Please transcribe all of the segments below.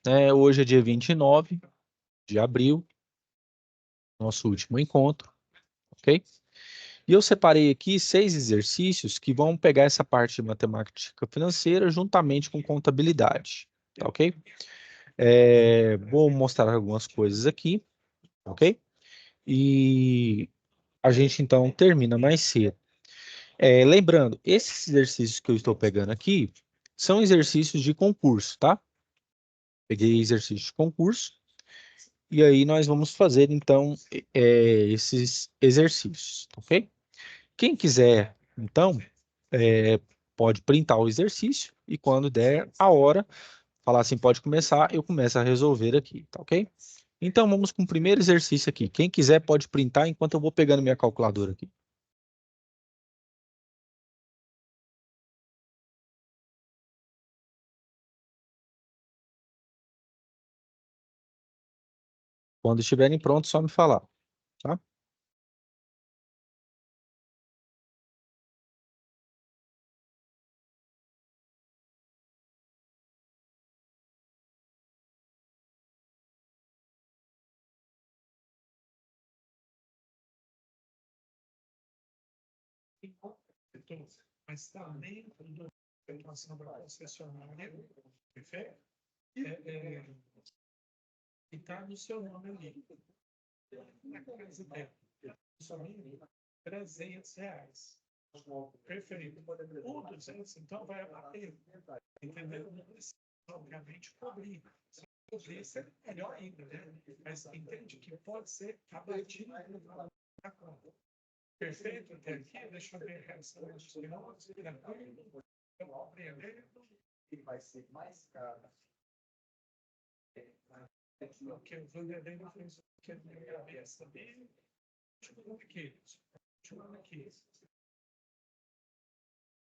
né? Hoje é dia 29 de abril, nosso último encontro, ok? E eu separei aqui 6 exercícios que vão pegar essa parte de matemática financeira juntamente com contabilidade, tá ok? Vou mostrar algumas coisas aqui, ok? E a gente então termina mais cedo. Lembrando, esses exercícios que eu estou pegando aqui são exercícios de concurso, tá? Peguei exercícios de concurso e aí nós vamos fazer então esses exercícios, ok? Quem quiser, então, é, pode printar o exercício e quando der a hora, falar assim, pode começar, eu começo a resolver aqui, tá ok? Então vamos com o primeiro exercício aqui. Quem quiser pode printar enquanto eu vou pegando minha calculadora aqui. Quando estiverem prontos, só me falar, tá? Mas também quando relação da concessionária, perfeito? E está no seu nome ali. Na casa dela, somente R$ 300. Perfeito. O 200, então, vai abater. Entendeu? Não precisa, obviamente, cobrir. Se cobrir, seria melhor ainda, né? Mas entende que pode ser abatido no valor da conta. Perfeito até aqui? Deixa eu ver a reação dos pilotos. Eu compreender. E vai ser mais caro. Porque o Vanderlei fez o que na minha cabeça dele. Aqui.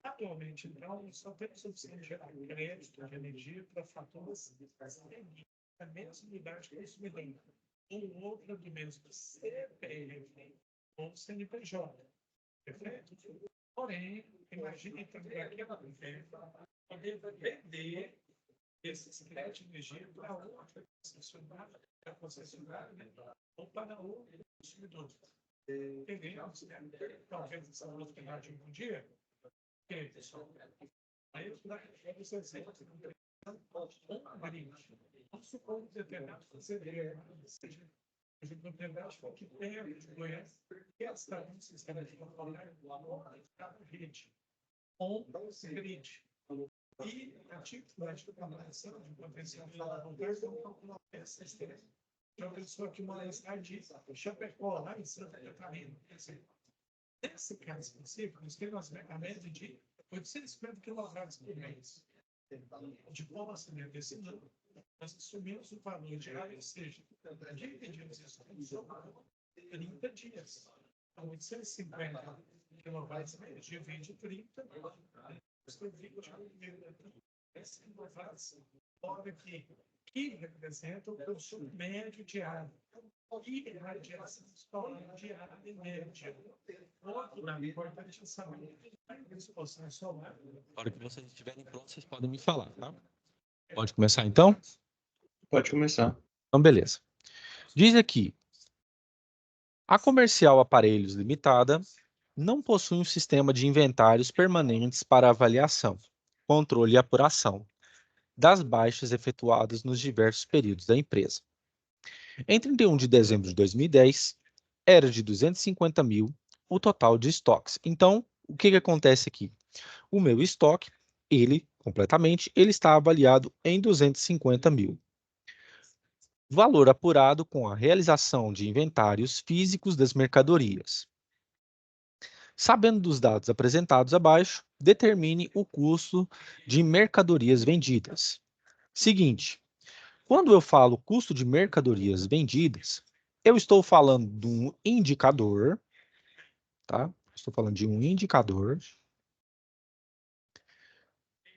Atualmente, então, só temos opção de gerar crédito de energia para faturas da mesma unidade consumidora, ou outra do mesmo CPF ou CNPJ. Perfeito? Porém, imagine também aqui poder vender esses créditos de energia para outra concessionária, ou para outro consumidor. Entendemos, né? Talvez essa velocidade de um dia. Ok, pessoal. Aí você sempre um brinde. Vamos supor que determinado fazendeiro, seja de propriedade que perto de Goiás, que está no sistema de controle da rede, ou grid. E a titularidade de comparação de potencial de voltagens vão calcular essa estrela. Uma pessoa que mora na cidade de Chapecó, lá em Santa Catarina. Nesse caso específico, nós temos a média de 850 kW por mês de posse desse ano. Nós assumimos o valor diário, ou seja, dividimos isso por 30 dias. Então, 850 kW divide 30, custa 21 mil. Essa inovação fora que representa o consumo médio diário. E a radiação solar diária e média. Outro dado importante é saber a exposição solar. Na hora que vocês estiverem prontos, vocês podem me falar, tá? Pode começar então? Pode começar. Então, beleza. Diz aqui, a Comercial Aparelhos Limitada não possui um sistema de inventários permanentes para avaliação, controle e apuração das baixas efetuadas nos diversos períodos da empresa. Em 31 de dezembro de 2010, era de 250 mil o total de estoques. Então, o que acontece aqui? O meu estoque, ele está avaliado em 250 mil. Valor apurado com a realização de inventários físicos das mercadorias. Sabendo dos dados apresentados abaixo, determine o custo de mercadorias vendidas. Seguinte, quando eu falo custo de mercadorias vendidas, eu estou falando de um indicador, tá? Estou falando de um indicador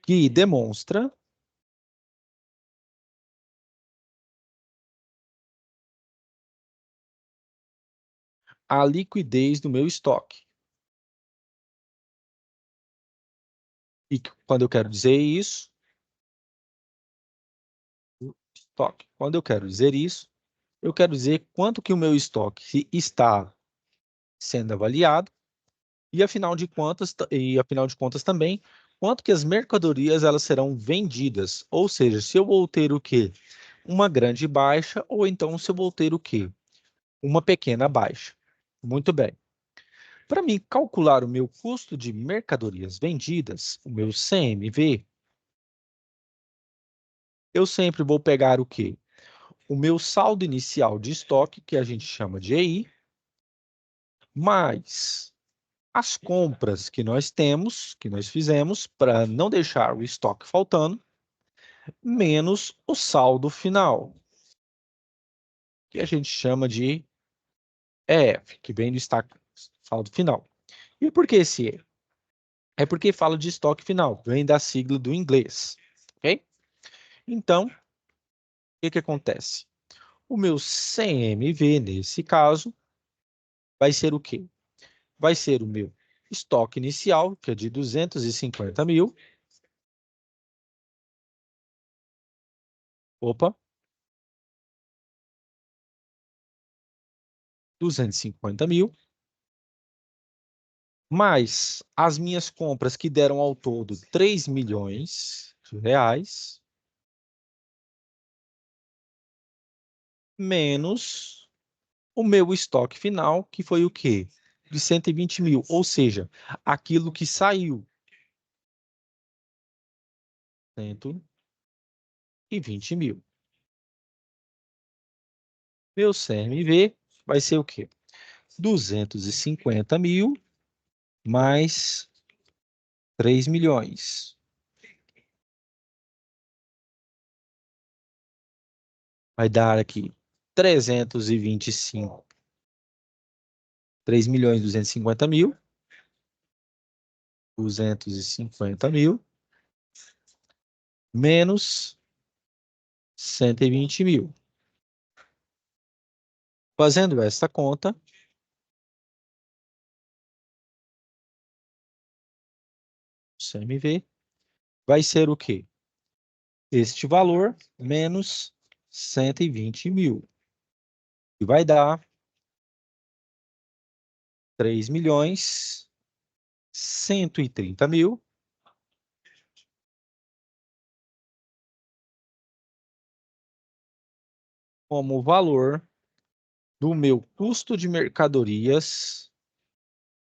que demonstra a liquidez do meu estoque. E quando eu quero dizer isso, do estoque. Quando eu quero dizer isso, eu quero dizer quanto que o meu estoque está sendo avaliado e afinal de contas também, quanto que as mercadorias elas serão vendidas. Ou seja, se eu vou ter o quê? Uma grande baixa ou então se eu vou ter o quê? Uma pequena baixa. Muito bem. Para mim calcular o meu custo de mercadorias vendidas, o meu CMV, eu sempre vou pegar o quê? O meu saldo inicial de estoque, que a gente chama de EI, mais as compras que nós temos, que nós fizemos, para não deixar o estoque faltando, menos o saldo final, que a gente chama de EF, que vem do saldo final. E por que esse E? É porque fala de estoque final, vem da sigla do inglês, ok? Então, o que que acontece? O meu CMV, nesse caso, vai ser o quê? Vai ser o meu estoque inicial, que é de 250 mil. Opa, 250 mil, mais as minhas compras que deram ao todo 3 milhões de reais, menos o meu estoque final, que foi o quê? De 120 mil, ou seja, aquilo que saiu. 120 mil. Meu CMV vai ser o quê? 250 mil mais 3 milhões. Vai dar aqui 325. 3 milhões e 250 mil. 250 mil menos 120 mil. Fazendo esta conta, CMV vai ser o quê? Este valor menos 120 mil. E vai dar 3 milhões 130 mil como valor do meu custo de mercadorias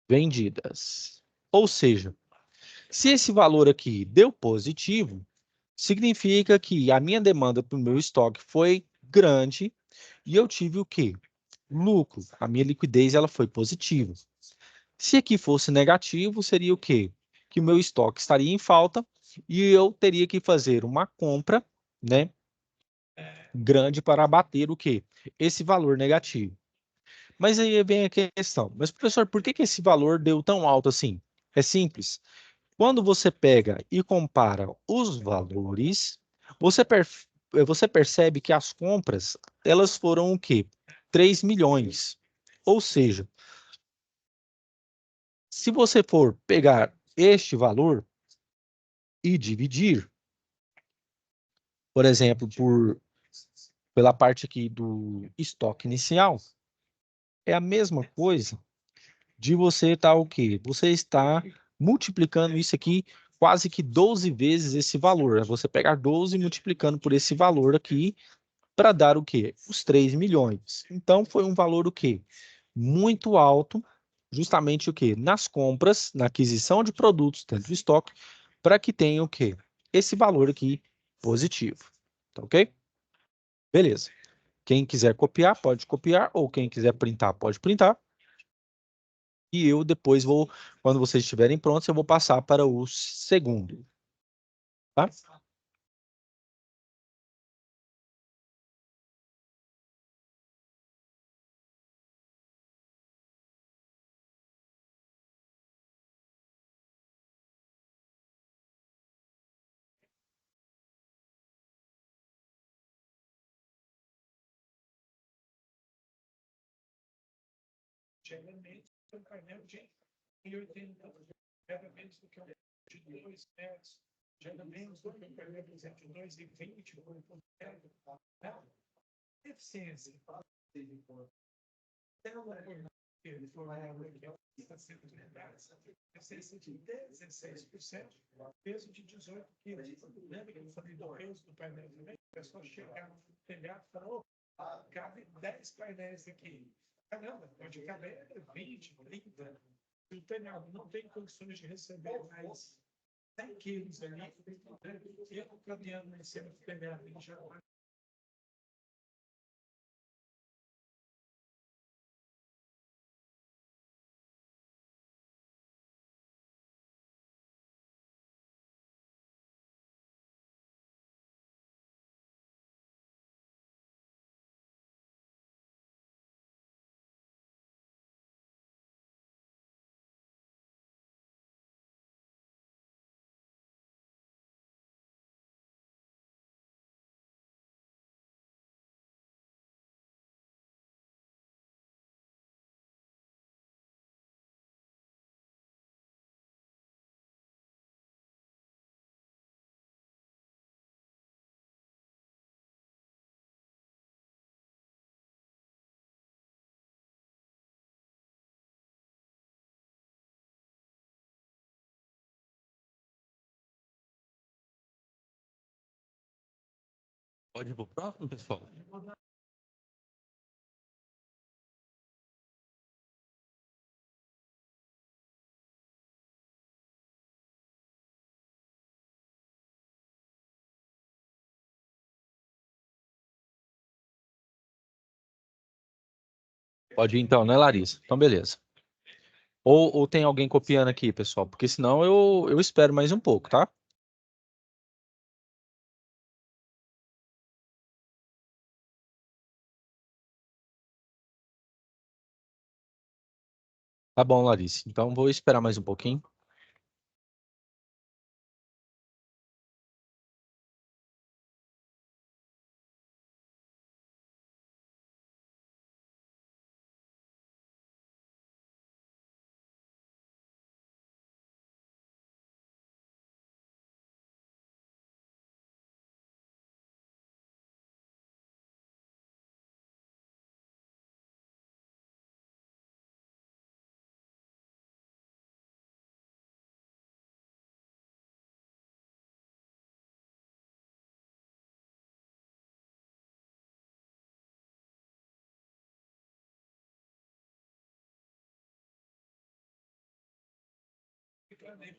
vendidas. Ou seja, se esse valor aqui deu positivo, significa que a minha demanda para o meu estoque foi grande e eu tive o quê? Lucro. A minha liquidez ela foi positiva. Se aqui fosse negativo, seria o quê? Que o meu estoque estaria em falta e eu teria que fazer uma compra, né, grande para abater o quê? Esse valor negativo. Mas aí vem a questão. Mas, professor, por que que esse valor deu tão alto assim? É simples. Quando você pega e compara os valores, você percebe que as compras, elas foram o quê? 3 milhões. Ou seja, se você for pegar este valor e dividir, por exemplo, pela parte aqui do estoque inicial, é a mesma coisa de você estar o quê? Você está multiplicando isso aqui quase que 12 vezes esse valor. É você pegar 12 e multiplicando por esse valor aqui para dar o quê? Os 3 milhões. Então, foi um valor o quê? Muito alto, justamente o quê? Nas compras, na aquisição de produtos dentro do estoque, para que tenha o quê? Esse valor aqui positivo. Tá ok? Beleza. Quem quiser copiar, pode copiar, ou quem quiser printar, pode printar. E eu depois vou, quando vocês estiverem prontos, eu vou passar para o segundo. Tá? Geralmente, um painel de 80 menos do que um de 2 metros. geralmente, por exemplo, 2,20, eficiência. Ele foi uma árvore que está sendo utilizada, eficiência de 16%, peso de 18 quilos. Lembra que eu falei do peso do painel também? A pessoa chega no telhado e fala, cabe 10 painéis aqui. Caramba, pode caber 20, 30. Se o telhado não tem condições de receber mais 100 quilos ali, eu caminhando em cima do telhado, ele já vai. Pode ir pro próximo, pessoal? Pode ir então, né, Larissa? Então, beleza. Ou tem alguém copiando aqui, pessoal? Porque senão eu espero mais um pouco, tá? Tá bom, Larissa. Então, vou esperar mais um pouquinho.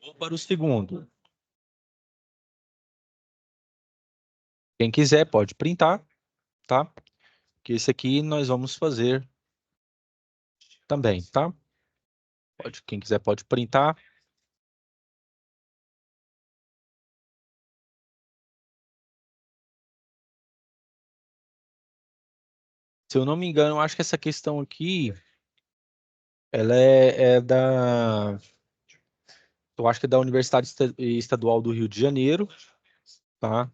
Vou para o segundo. Quem quiser pode printar, tá? Que esse aqui nós vamos fazer também, tá? Quem quiser pode printar. Se eu não me engano, eu acho que essa questão aqui, ela é da, eu acho que é da Universidade Estadual do Rio de Janeiro, tá?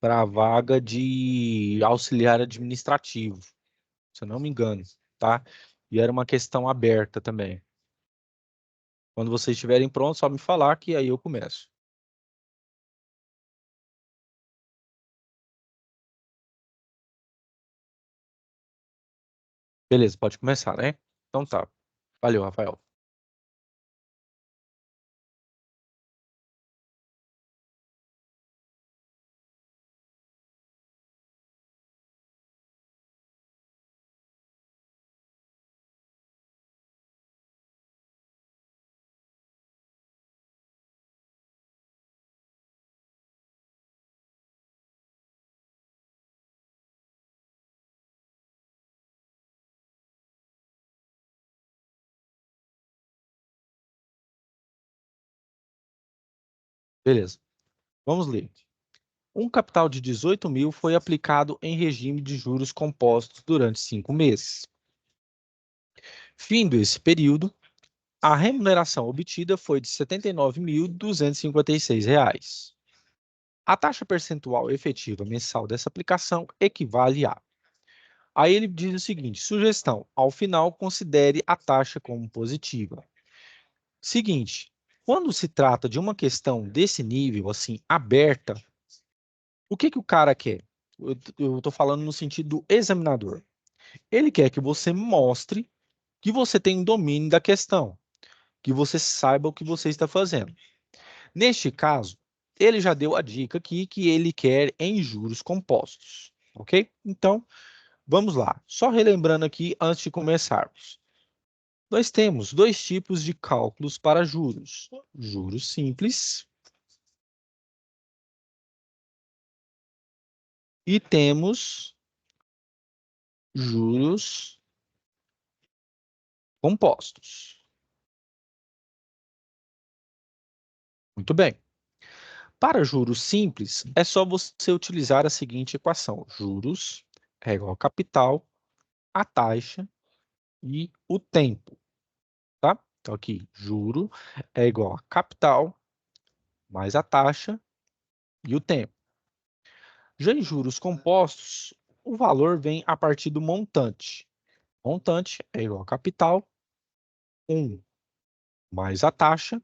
Para a vaga de auxiliar administrativo, se eu não me engano, tá? E era uma questão aberta também. Quando vocês estiverem prontos, só me falar que aí eu começo. Beleza, pode começar, né? Então tá. Valeu, Rafael. Beleza. Vamos ler. Um capital de 18 mil foi aplicado em regime de juros compostos durante 5 meses. Findo esse período, a remuneração obtida foi de R$ 79.256. A taxa percentual efetiva mensal dessa aplicação equivale a... Aí ele diz o seguinte, sugestão, ao final considere a taxa como positiva. Seguinte, Quando se trata de uma questão desse nível, assim, aberta, o que o cara quer? Eu estou falando no sentido do examinador. Ele quer que você mostre que você tem um domínio da questão, que você saiba o que você está fazendo. Neste caso, ele já deu a dica aqui que ele quer em juros compostos, ok? Então, vamos lá. Só relembrando aqui antes de começarmos. Nós temos dois tipos de cálculos para juros. Juros simples e temos juros compostos. Muito bem. Para juros simples, é só você utilizar a seguinte equação. Juros é igual a capital, a taxa e o tempo. Tá? Então, aqui, juro é igual a capital mais a taxa e o tempo. Já em juros compostos, o valor vem a partir do montante. Montante é igual a capital, 1 mais a taxa,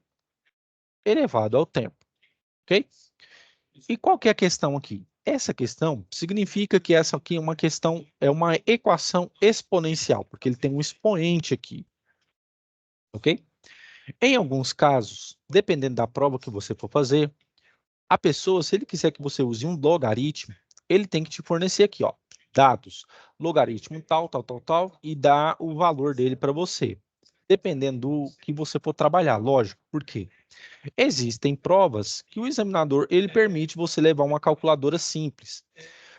elevado ao tempo. Ok? E qual que é a questão aqui? Essa questão significa que essa aqui é uma questão, é uma equação exponencial, porque ele tem um expoente aqui. Ok? Em alguns casos, dependendo da prova que você for fazer, a pessoa, se ele quiser que você use um logaritmo, ele tem que te fornecer aqui, ó, dados, logaritmo tal, tal, tal, tal, e dar o valor dele para você, dependendo do que você for trabalhar, lógico. Por quê? Existem provas que o examinador ele permite você levar uma calculadora simples,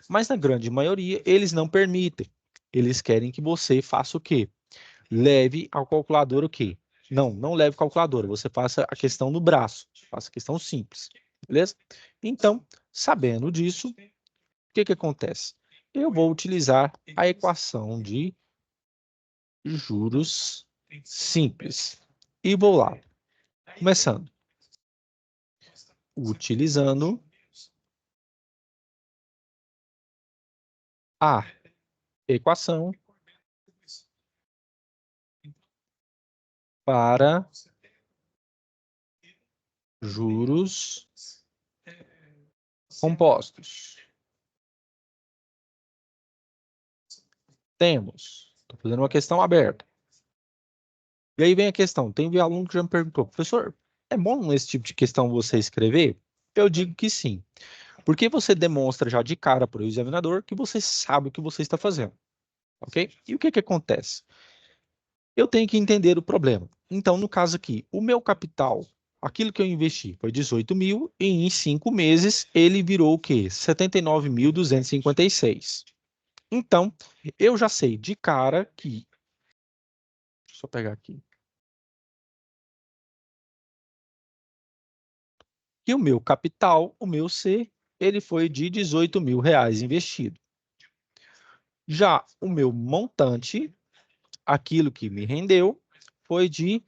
mas na grande maioria eles não permitem. Eles querem que você faça o quê? Leve a calculadora o quê? Não leve calculadora, você faça a questão no braço, faça a questão simples, beleza? Então, sabendo disso, o que acontece? Eu vou utilizar a equação de juros simples. E vou lá, começando. Utilizando a equação para juros compostos. Temos, estou fazendo uma questão aberta. E aí vem a questão, tem um aluno que já me perguntou, professor, é bom esse tipo de questão você escrever? Eu digo que sim, porque você demonstra já de cara para o examinador que você sabe o que você está fazendo, ok? E o que acontece? Eu tenho que entender o problema. Então, no caso aqui, o meu capital, aquilo que eu investi foi 18 mil e em 5 meses ele virou o quê? 79.256. Então, eu já sei de cara que... Deixa eu só pegar aqui. Que o meu capital, o meu C, ele foi de 18 mil reais investido. Já o meu montante, aquilo que me rendeu, foi de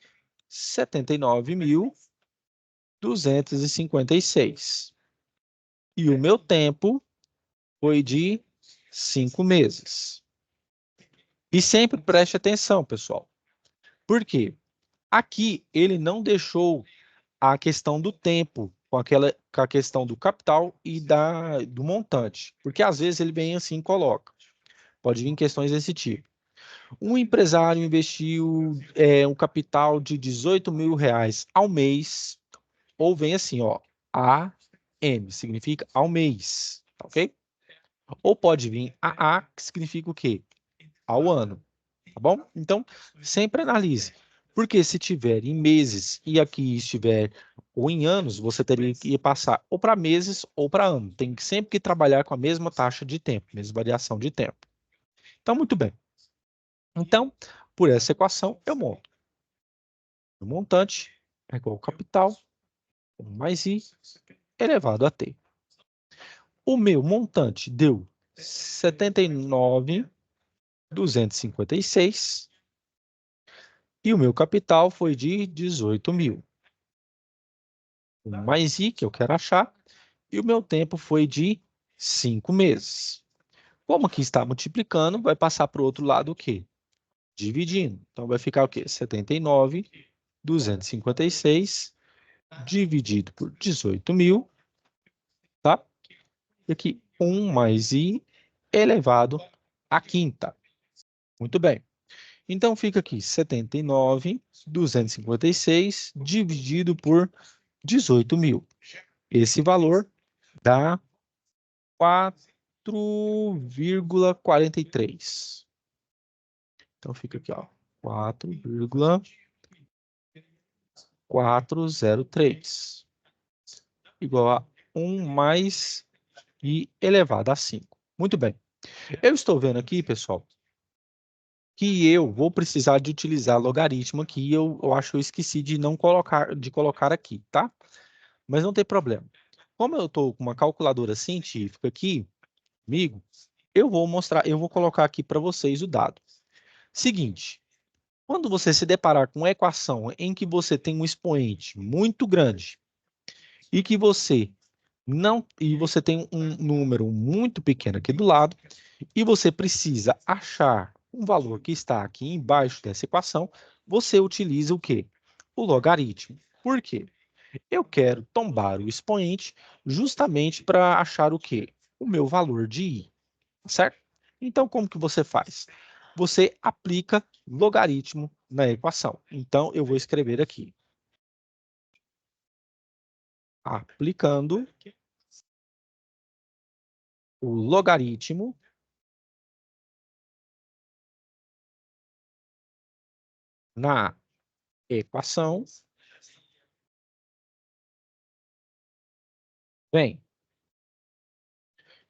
79.256. E o meu tempo foi de 5 meses. E sempre preste atenção, pessoal. Por quê? Aqui ele não deixou a questão do tempo com a questão do capital e do montante. Porque às vezes ele vem assim e coloca. Pode vir questões desse tipo. Um empresário investiu um capital de 18 mil reais ao mês, ou vem assim, ó, AM, significa ao mês, tá ok? Ou pode vir AA, que significa o quê? Ao ano, tá bom? Então, sempre analise. Porque se tiver em meses e aqui estiver ou em anos, você teria que passar ou para meses ou para ano. Tem que sempre que trabalhar com a mesma taxa de tempo, mesma variação de tempo. Então, muito bem. Então, por essa equação, eu monto. O montante é igual ao capital, 1 mais I, elevado a T. O meu montante deu 79.256 e o meu capital foi de 18 mil. 1 mais I, que eu quero achar, e o meu tempo foi de 5 meses. Como aqui está multiplicando, vai passar para o outro lado o quê? Dividindo. Então, vai ficar o quê? 79.256 dividido por 18.000, tá? E aqui 1 mais I elevado à quinta. Muito bem. Então, fica aqui 79.256 dividido por 18.000. Esse valor dá 4,43. Então, fica aqui, ó, 4,403. Igual a 1 mais I elevado a 5. Muito bem. Eu estou vendo aqui, pessoal, que eu vou precisar de utilizar logaritmo aqui. Eu acho que eu esqueci de não colocar aqui, tá? Mas não tem problema. Como eu estou com uma calculadora científica aqui comigo, eu vou colocar aqui para vocês o dado. Seguinte, quando você se deparar com uma equação em que você tem um expoente muito grande e que você tem um número muito pequeno aqui do lado e você precisa achar um valor que está aqui embaixo dessa equação, você utiliza o quê? O logaritmo. Por quê? Eu quero tombar o expoente justamente para achar o quê? O meu valor de I, certo? Então, como que você faz? Você aplica logaritmo na equação. Então, eu vou escrever aqui. Aplicando o logaritmo na equação. Bem,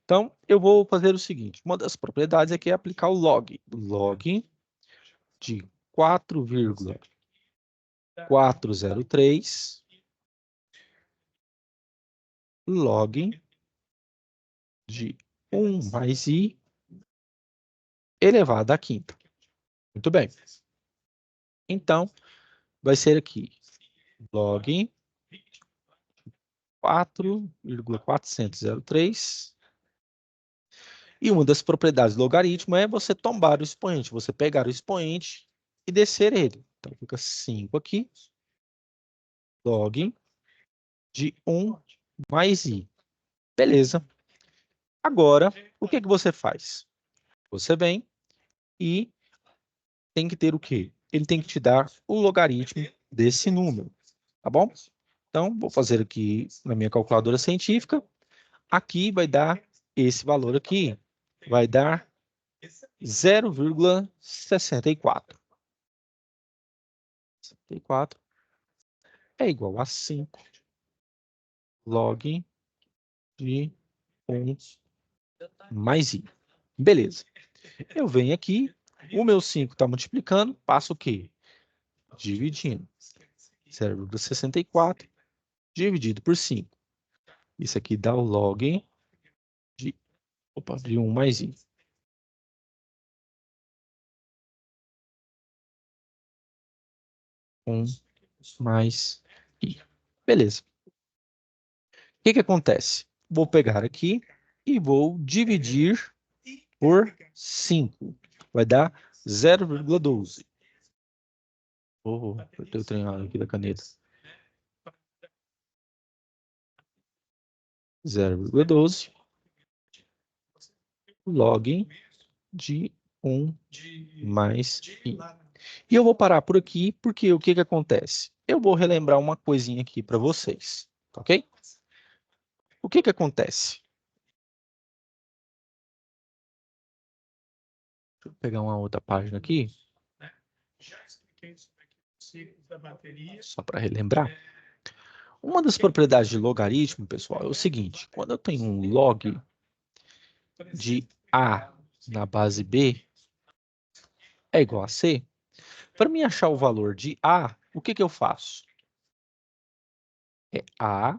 então eu vou fazer o seguinte. Uma das propriedades aqui é aplicar o log. Log de 4,403 log de 1 mais I elevado à quinta. Muito bem. Então, vai ser aqui log 4,403. E uma das propriedades do logaritmo é você tombar o expoente. Você pegar o expoente e descer ele. Então, fica 5 aqui. Log de 1 mais I. Beleza. Agora, o que você faz? Você vem e tem que ter o quê? Ele tem que te dar o logaritmo desse número, tá bom? Então, vou fazer aqui na minha calculadora científica. Aqui vai dar esse valor aqui. Vai dar 0,64. 64 é igual a 5 log de 1 mais I. Beleza. Eu venho aqui, o meu 5 está multiplicando, passo o quê? Dividindo. 0,64 dividido por 5. Isso aqui dá o log de 1 mais I. Mais I. Beleza. O que acontece? Vou pegar aqui e vou dividir por 5. Vai dar 0,12. Oh, eu tenho treinado aqui da caneta. 0,12 log de 1 mais I. E eu vou parar por aqui, porque o que acontece? Eu vou relembrar uma coisinha aqui para vocês, ok? O que acontece? Deixa eu pegar uma outra página aqui. Só para relembrar. Uma das propriedades de logaritmo, pessoal, é o seguinte. Quando eu tenho um log de A na base B é igual a C, para mim achar o valor de A, o que eu faço? É A,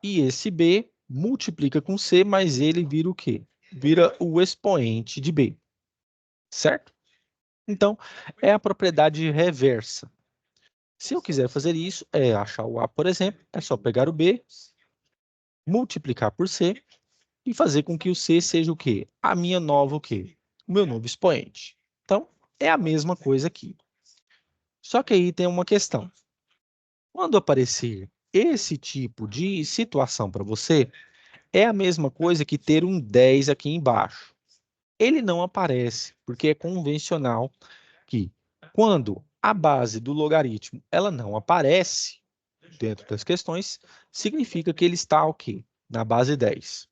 e esse B multiplica com C, mas ele vira o quê? Vira o expoente de B, certo? Então, é a propriedade reversa. Se eu quiser fazer isso, achar o A, por exemplo, é só pegar o B, multiplicar por C e fazer com que o C seja o quê? A minha nova o quê? O meu novo expoente. Então, é a mesma coisa aqui. Só que aí tem uma questão. Quando aparecer esse tipo de situação para você é a mesma coisa que ter um 10 aqui embaixo. Ele não aparece, porque é convencional que quando a base do logaritmo ela não aparece dentro das questões, significa que ele está o quê? Na base 10.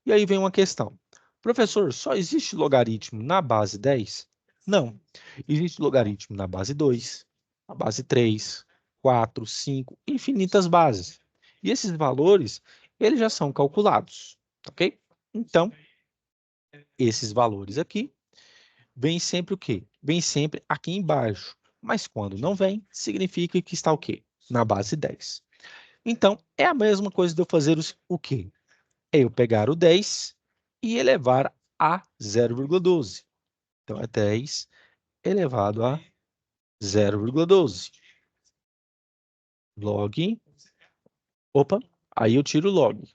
E aí vem uma questão. Professor, só existe logaritmo na base 10? Não. Existe logaritmo na base 2, na base 3, 4, 5, infinitas bases. E esses valores, eles já são calculados, ok? Então, esses valores aqui, vem sempre o quê? Vem sempre aqui embaixo. Mas quando não vem, significa que está o quê? Na base 10. Então, é a mesma coisa de eu fazer o quê? É eu pegar o 10 e elevar a 0,12. Então, é 10 elevado a 0,12. Log. Opa, aí eu tiro o log.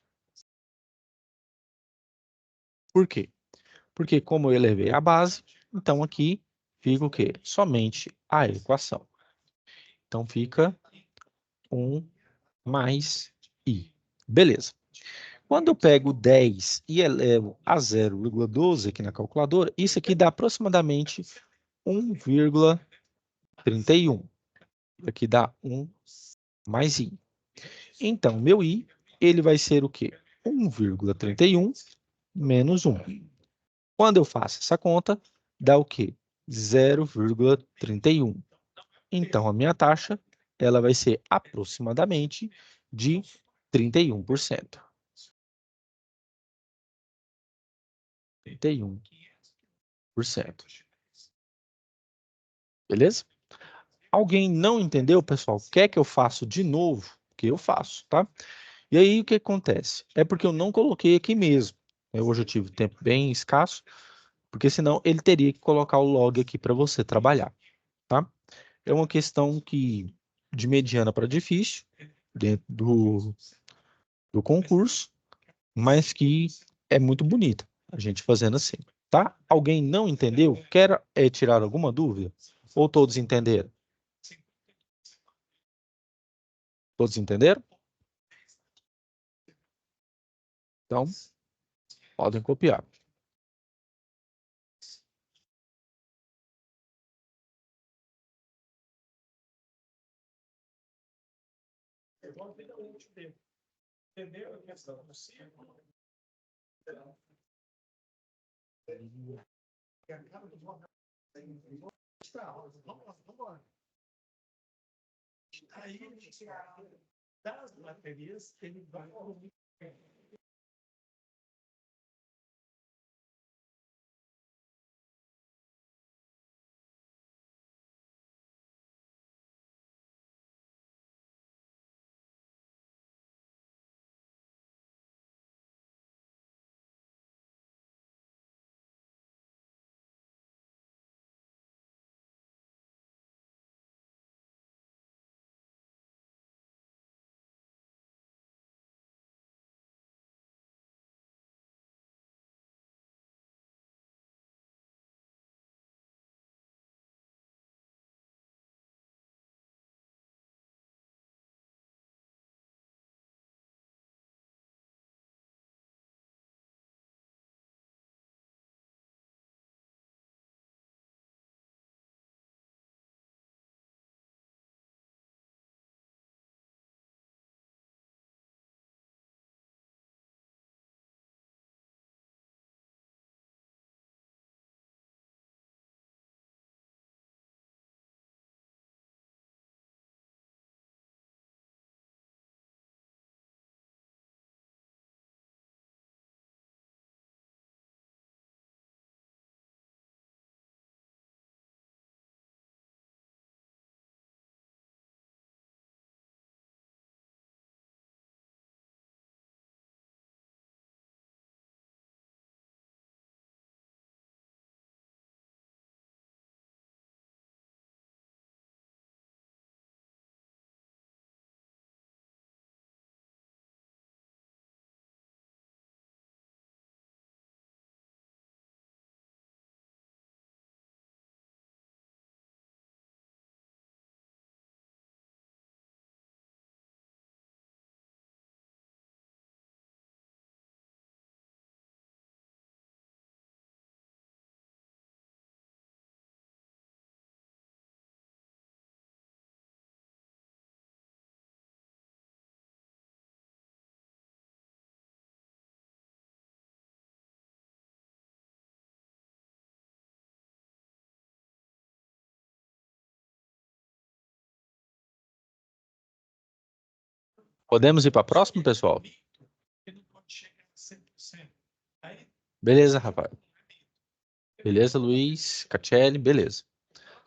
Por quê? Porque como eu elevei a base, então aqui fica o quê? Somente a equação. Então, fica 1 mais i. Beleza. Quando eu pego 10 e elevo a 0,12 aqui na calculadora, isso aqui dá aproximadamente 1,31. Aqui dá 1 mais i. Então, meu i, ele vai ser o quê? 1,31 menos 1. Quando eu faço essa conta, dá o quê? 0,31. Então, a minha taxa, ela vai ser aproximadamente de 31%. 31%. Beleza? Alguém não entendeu, pessoal? Quer que eu faça de novo? Que eu faço, tá? E aí, o que acontece? É porque eu não coloquei aqui mesmo. Hoje eu tive tempo bem escasso, porque senão ele teria que colocar o log aqui para você trabalhar, tá? É uma questão que de mediana para difícil, dentro do concurso, mas que é muito bonita a gente fazendo assim, tá? Alguém não entendeu? Quer tirar alguma dúvida? Ou todos entenderam? Todos entenderam? Então, podem copiar. Entendeu a questão do círculo? Vamos lá. Aí, das baterias, ele vai Podemos ir para a próxima, pessoal? Ele não pode chegar a 100%. Aí, Beleza, Rafael. Beleza, Luiz, Catiele, beleza.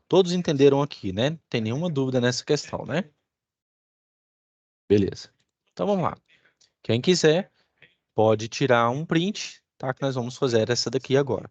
Todos entenderam aqui, né? Não tem nenhuma dúvida nessa questão, né? Beleza. Então vamos lá. Quem quiser pode tirar um print, tá? Que nós vamos fazer essa daqui agora.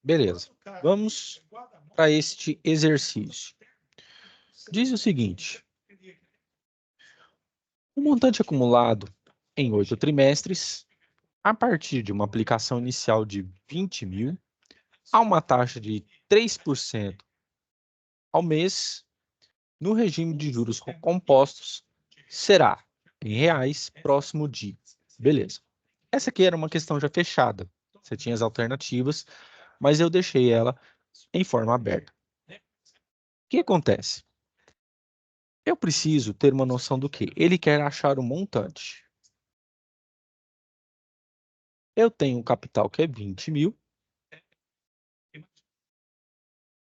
Beleza. Vamos para este exercício. Diz o seguinte: o montante acumulado em 8 trimestres, a partir de uma aplicação inicial de 20 mil, a uma taxa de 3% ao mês, no regime de juros compostos, será, em reais, próximo de... Beleza. Essa aqui era uma questão já fechada. Você tinha as alternativas, mas eu deixei ela em forma aberta. O que acontece? Eu preciso ter uma noção do que? Ele quer achar o montante. Eu tenho um capital que é 20 mil.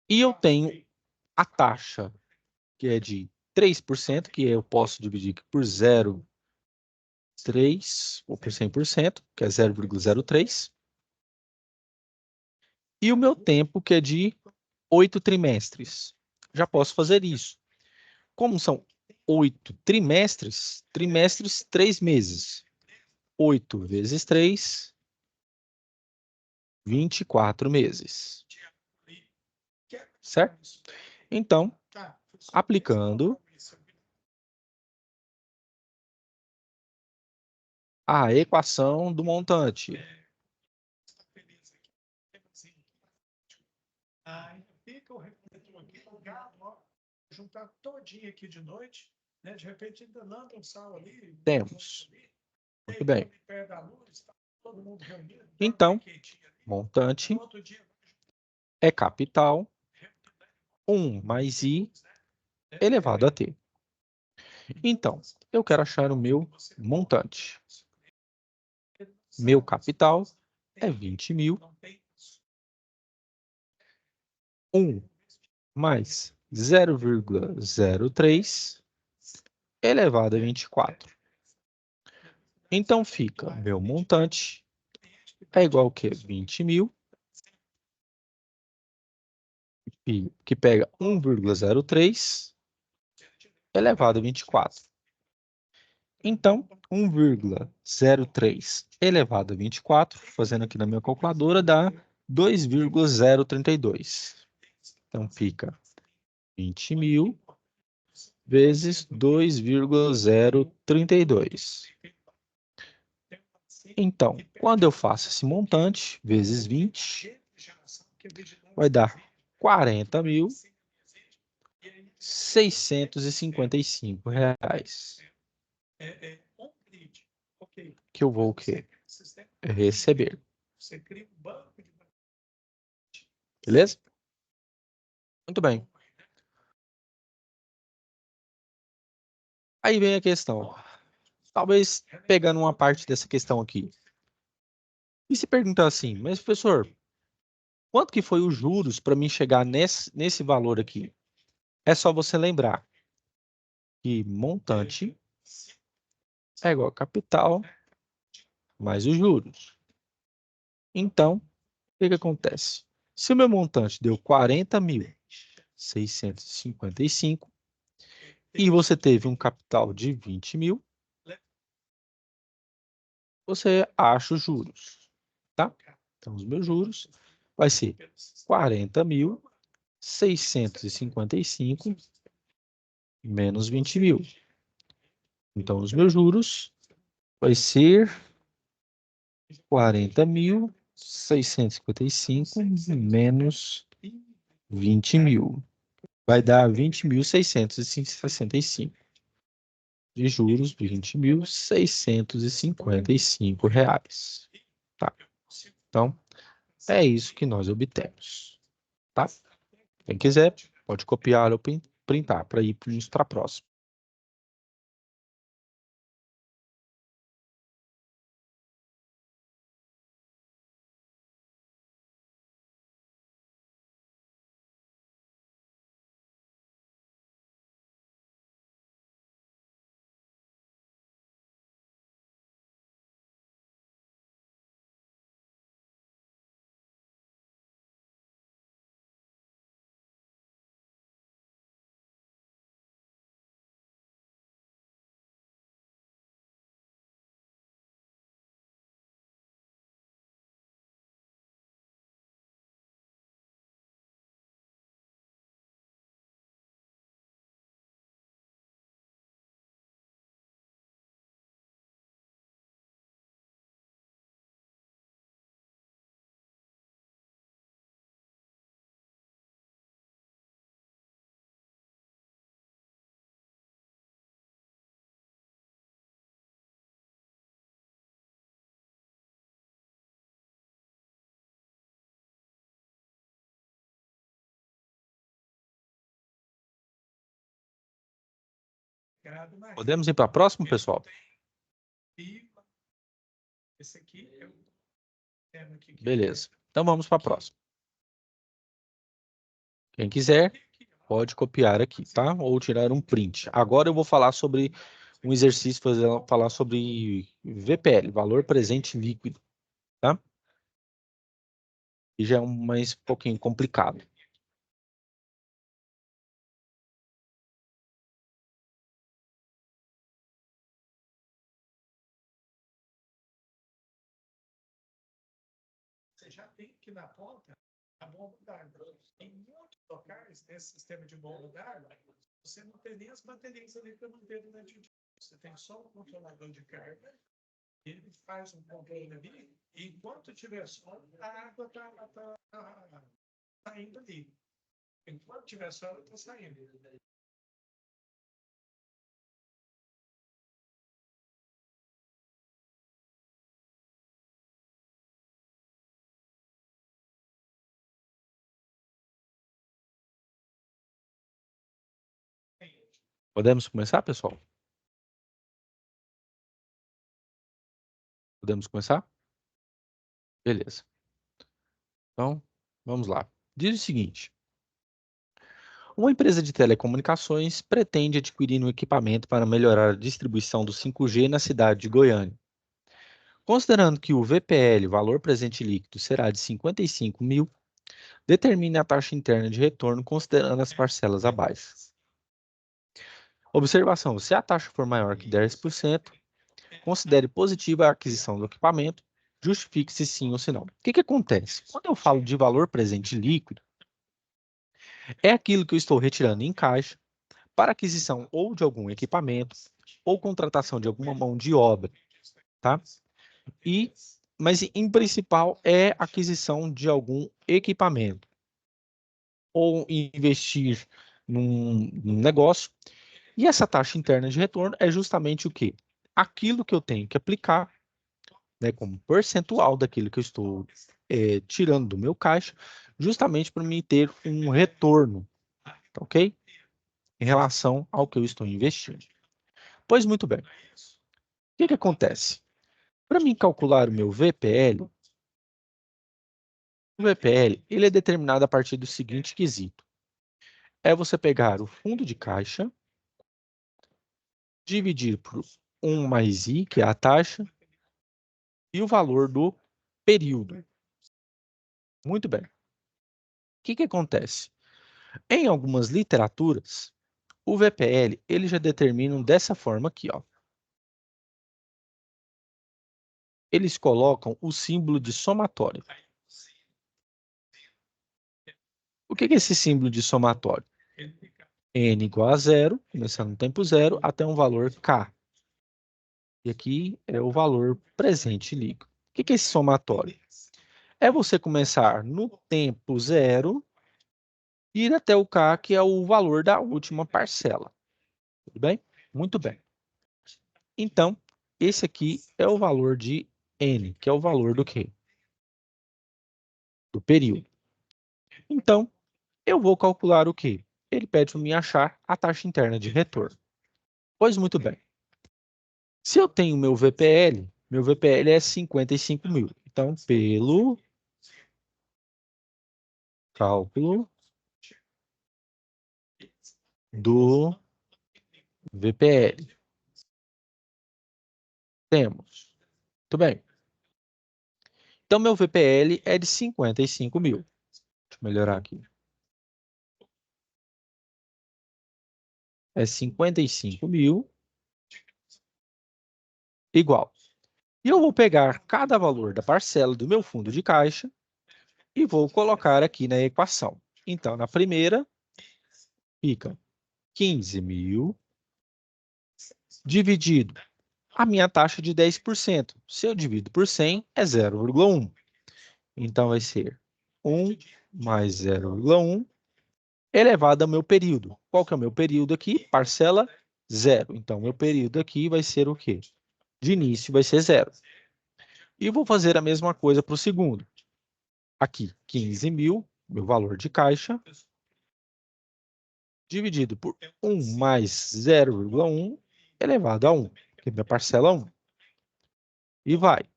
E eu tenho a taxa, que é de 3%, que eu posso dividir por 0,3 ou por 100%, que é 0,03. E o meu tempo, que é de 8 trimestres. Já posso fazer isso. Como são 8 trimestres, 3 meses. 8 vezes 3, 24 meses. Certo? Então, aplicando a equação do montante. aí fica o refletor aqui, o gado, ó, juntar todinho aqui de noite, né? De repente ainda lança um sal ali. Temos. Muito bem. Perto da luz, tá todo mundo reunido, Então, montante no outro dia, é capital 1 mais I elevado a T. Então, eu quero achar o meu montante. Meu capital é 20 mil. 1 mais 0,03 elevado a 24. Então, fica meu montante é igual ao quê? 20 mil, que pega 1,03 elevado a 24. Então, 1,03 elevado a 24, fazendo aqui na minha calculadora, dá 2,032. Então, fica 20 mil vezes 2,032. Então, quando eu faço esse montante, vezes 20, vai dar 40.655 reais. Que eu vou o quê? Receber. Beleza? Muito bem. Aí vem a questão. Talvez pegando uma parte dessa questão aqui. E se perguntar assim, mas professor, quanto que foi os juros para mim chegar nesse valor aqui? É só você lembrar que montante é igual a capital mais os juros. Então, o que acontece? Se o meu montante deu 40.655 e você teve um capital de 20 mil, você acha os juros, tá? Então, os meus juros vai ser 40.655 menos 20 mil. Então, os meus juros vai ser 40 mil 655 menos 20 mil. Vai dar 20.665 de juros, 20.655 reais. Tá? Então, é isso que nós obtemos. Tá? Quem quiser, pode copiar ou printar para ir para a próxima. Podemos ir para a próxima, pessoal? Esse aqui é o termo aqui. Beleza. Então vamos para a próxima. Quem quiser, pode copiar aqui, tá? Ou tirar um print. Agora eu vou falar sobre um exercício, falar sobre VPL, valor presente líquido, tá? E já é um mais pouquinho complicado. Você já tem aqui na ponta a bomba d'água. Em muitos locais, nesse sistema de bomba d'água, você não tem nem as baterias ali para manter durante o dia. Você tem só um controlador de carga, ele faz um controle ali, e enquanto tiver sol, a água está saindo ali. Enquanto tiver sol, ela está saindo. Podemos começar, pessoal? Podemos começar? Beleza. Então, vamos lá. Diz o seguinte. Uma empresa de telecomunicações pretende adquirir um equipamento para melhorar a distribuição do 5G na cidade de Goiânia. Considerando que o VPL, valor presente líquido, será de 55 mil, determine a taxa interna de retorno considerando as parcelas abaixo. Observação: se a taxa for maior que 10%, considere positiva a aquisição do equipamento, justifique se sim ou se não. O que acontece? Quando eu falo de valor presente líquido, é aquilo que eu estou retirando em caixa para aquisição ou de algum equipamento ou contratação de alguma mão de obra, tá? Mas em principal é aquisição de algum equipamento ou investir num negócio. E essa taxa interna de retorno é justamente o quê? Aquilo que eu tenho que aplicar, né, como percentual daquilo que eu estou tirando do meu caixa, justamente para me ter um retorno, tá ok? Em relação ao que eu estou investindo. Pois muito bem. O que acontece? Para mim calcular o meu VPL, o VPL ele é determinado a partir do seguinte quesito. É você pegar o fundo de caixa, dividir por 1 mais I, que é a taxa, e o valor do período. Muito bem. O que acontece? Em algumas literaturas, o VPL ele já determina dessa forma aqui, ó. Eles colocam o símbolo de somatório. O que é esse símbolo de somatório? N igual a zero, começando no tempo zero, até um valor K. E aqui é o valor presente líquido. O que é esse somatório? é você começar no tempo zero e ir até o K, que é o valor da última parcela. Tudo bem? Muito bem. Então, esse aqui é o valor de N, que é o valor do quê? Do período. Então, eu vou calcular o quê? Ele pede para me achar a taxa interna de retorno. Pois muito bem. Se eu tenho meu VPL é 55 mil. Então, pelo cálculo do VPL, temos. Muito bem. Então, meu VPL é de 55 mil. Deixa eu melhorar aqui. É 55 mil igual. E eu vou pegar cada valor da parcela do meu fundo de caixa e vou colocar aqui na equação. Então, na primeira, fica 15 mil dividido a minha taxa de 10%. Se eu divido por 100, é 0,1. Então, vai ser 1 mais 0,1 elevado ao meu período. Qual que é o meu período aqui? Parcela 0. Então, meu período aqui vai ser o quê? De início vai ser 0. E vou fazer a mesma coisa para o segundo. Aqui, 15 mil, meu valor de caixa, dividido por 1 mais 0,1 elevado a 1, que é minha parcela 1. E vai.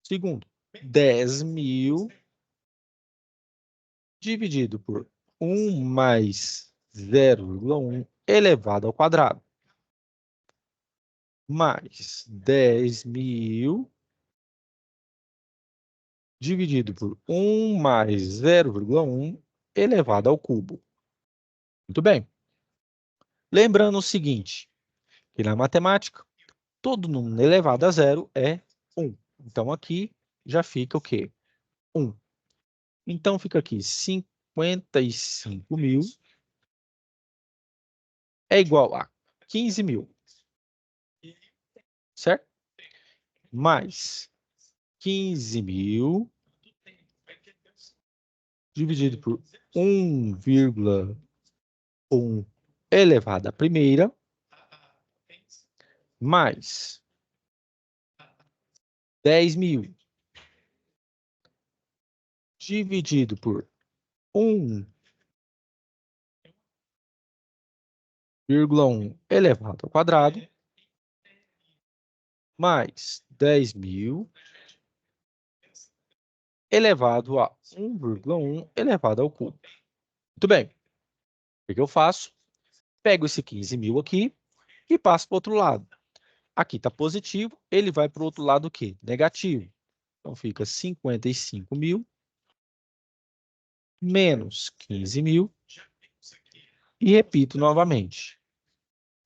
Segundo, 10 mil dividido por 1 mais 0,1 elevado ao quadrado. Mais 10 mil dividido por 1 mais 0,1 elevado ao cubo. Muito bem. Lembrando o seguinte, que na matemática, todo número elevado a zero é 1. Então, aqui já fica o quê? 1. Então, fica aqui 55 mil é igual a 15 mil. Certo? Mais 15 mil dividido por 1,1 elevado à primeira, mais 10 mil dividido por 1,1 elevado ao quadrado, mais 10 mil elevado a 1,1 elevado ao cubo. Muito bem. O que eu faço? Pego esse 15 mil aqui e passo para o outro lado. Aqui está positivo, ele vai para o outro lado o quê? Negativo. Então, fica 55 mil menos 15 mil. E repito novamente.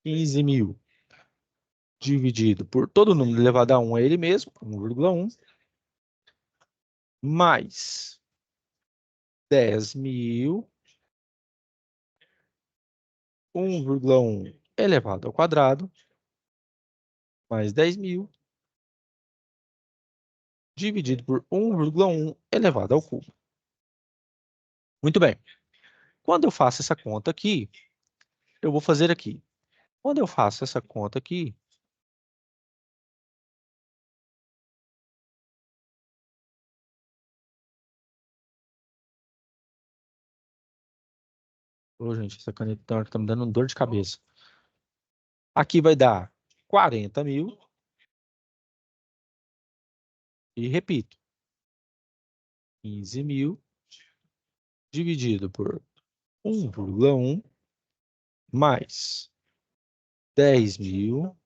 15 mil dividido por todo número elevado a 1 é ele mesmo, 1,1. Mais 10 mil. 1,1 elevado ao quadrado. Mais 10 mil. Dividido por 1,1 elevado ao cubo. Muito bem. Quando eu faço essa conta aqui, eu vou fazer aqui. Quando eu faço essa conta aqui, ô, gente, essa caneta está me dando dor de cabeça. Aqui vai dar 40 mil. E repito. 15 mil dividido por 1,1 mais 10 mil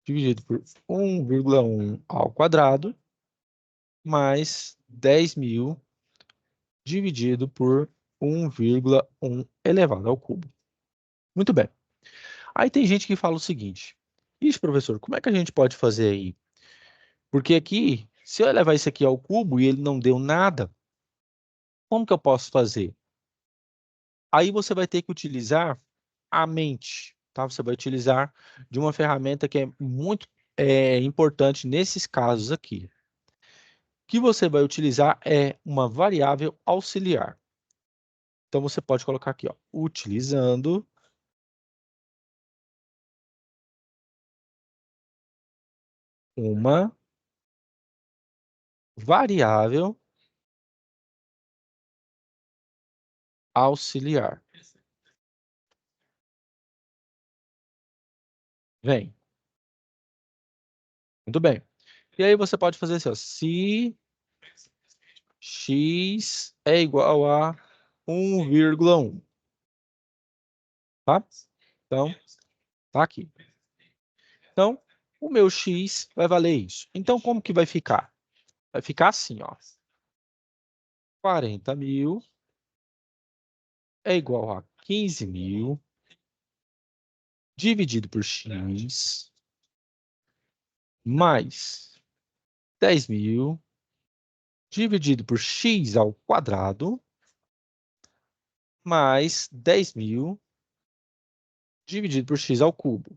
dividido por 1,1 ao quadrado mais 10 mil dividido por 1,1 elevado ao cubo. Muito bem. Aí tem gente que fala o seguinte: ixi, professor, como é que a gente pode fazer aí? Porque aqui, se eu levar isso aqui ao cubo e ele não deu nada, como que eu posso fazer? Aí você vai ter que utilizar a mente, tá? Você vai utilizar de uma ferramenta que é muito importante nesses casos aqui, que você vai utilizar é uma variável auxiliar. Então, você pode colocar aqui, ó, utilizando uma variável auxiliar. Vem. Muito bem. E aí você pode fazer assim, ó, se x é igual a 1,1. Tá? Então, tá aqui. Então, o meu x vai valer isso. Então, como que vai ficar? Vai ficar assim, ó. 40.000 é igual a 15.000 dividido por x mais 10.000 dividido por x ao quadrado mais 10.000 dividido por x ao cubo.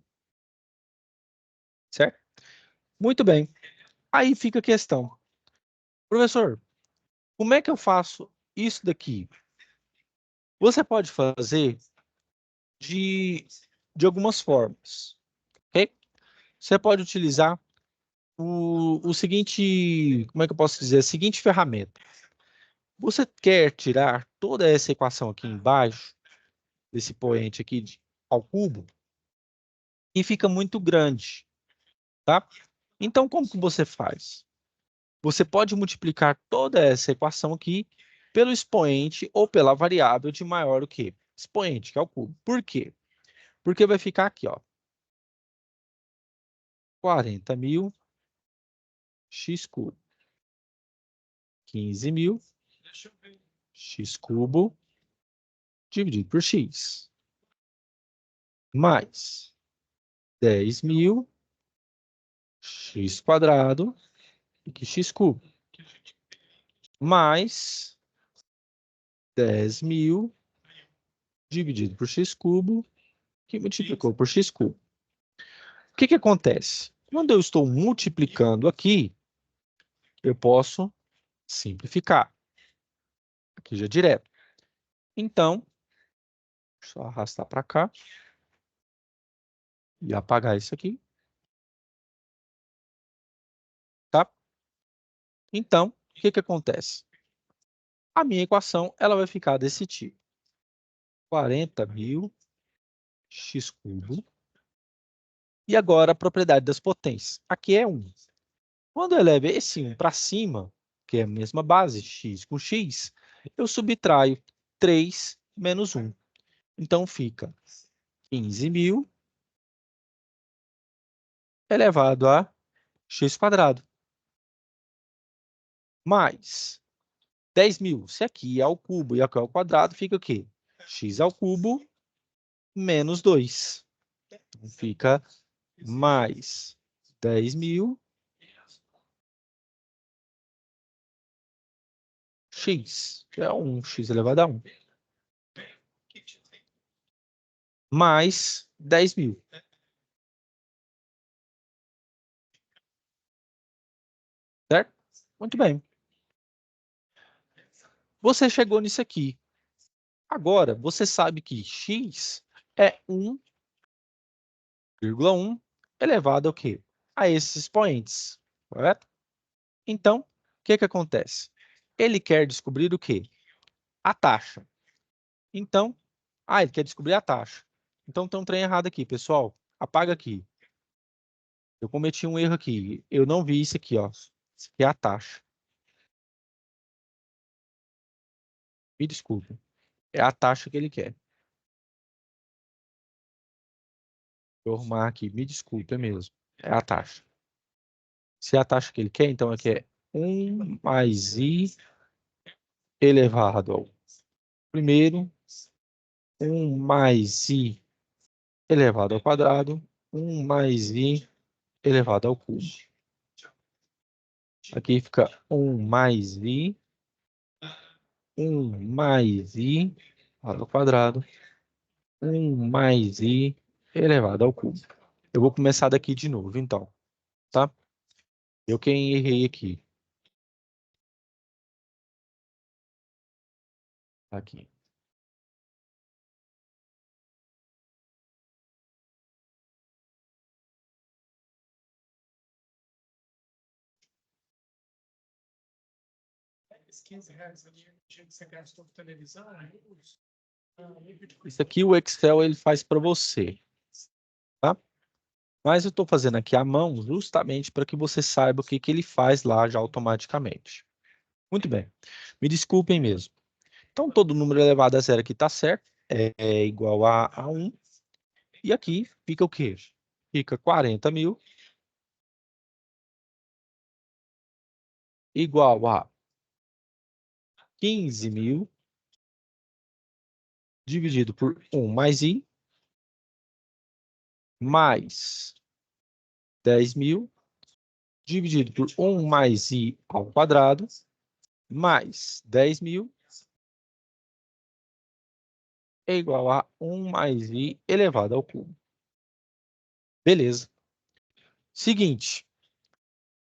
Certo? Muito bem. Aí fica a questão. Professor, como é que eu faço isso daqui? Você pode fazer de algumas formas. Ok? Você pode utilizar o seguinte, como é que eu posso dizer? A seguinte ferramenta. Você quer tirar toda essa equação aqui embaixo, desse poente aqui ao cubo, e fica muito grande, tá? Então, como que você faz? Você pode multiplicar toda essa equação aqui pelo expoente ou pela variável de maior o quê? Expoente, que é o cubo. Por quê? Porque vai ficar aqui, ó. 40.000 x cubo. 15.000 x cubo dividido por x. Mais 10.000 x quadrado e que x cubo. Mais 10.000 dividido por x cubo, que multiplicou por x cubo. O que que acontece? Quando eu estou multiplicando aqui, eu posso simplificar. Aqui já direto. Então, só arrastar para cá e apagar isso aqui. Tá? Então, o que que acontece? A minha equação ela vai ficar desse tipo. 40.000 x cubo. E agora a propriedade das potências. Aqui é 1. Quando eu levo esse 1 para cima, que é a mesma base, x com x, eu subtraio 3 menos 1. Então fica 15.000 elevado a x quadrado. Mais 10.000. Se aqui é ao cubo e aqui é ao quadrado, fica o quê? X ao cubo menos 2. Então, fica mais 10.000 x, que é 1, x elevado a 1. Mais 10.000. Certo? Muito bem. Você chegou nisso aqui. Agora, você sabe que x é 1,1 elevado ao quê? A esses expoentes, correto? Então, o que que acontece? Ele quer descobrir o quê? A taxa. Então, ele quer descobrir a taxa. Então, tem um trem errado aqui, pessoal. Apaga aqui. Eu cometi um erro aqui. Eu não vi isso aqui, ó. Isso aqui é a taxa. Me desculpe. É a taxa que ele quer. Vou arrumar aqui. Me desculpe, é mesmo. É a taxa. Se é a taxa que ele quer, então aqui é 1 mais i elevado ao primeiro, 1 mais i elevado ao quadrado, 1 mais i elevado ao cubo. Aqui fica 1 mais i, 1 mais i elevado ao quadrado, 1 mais i elevado ao cubo. Eu vou começar daqui de novo, então, tá? Eu quem errei aqui. Aqui. Esses 15 reais ali que você gastou com televisão, luz, Isso aqui o Excel ele faz para você, tá? Mas eu estou fazendo aqui à mão justamente para que você saiba o que que ele faz lá já automaticamente. Muito bem. Me desculpem mesmo. Então, todo número elevado a zero aqui está certo. É igual a 1. E aqui fica o quê? Fica 40 mil igual a 15 mil dividido por 1 mais I mais 10 mil dividido por 1 mais I ao quadrado mais 10 mil é igual a 1 mais I elevado ao cubo. Beleza. Seguinte,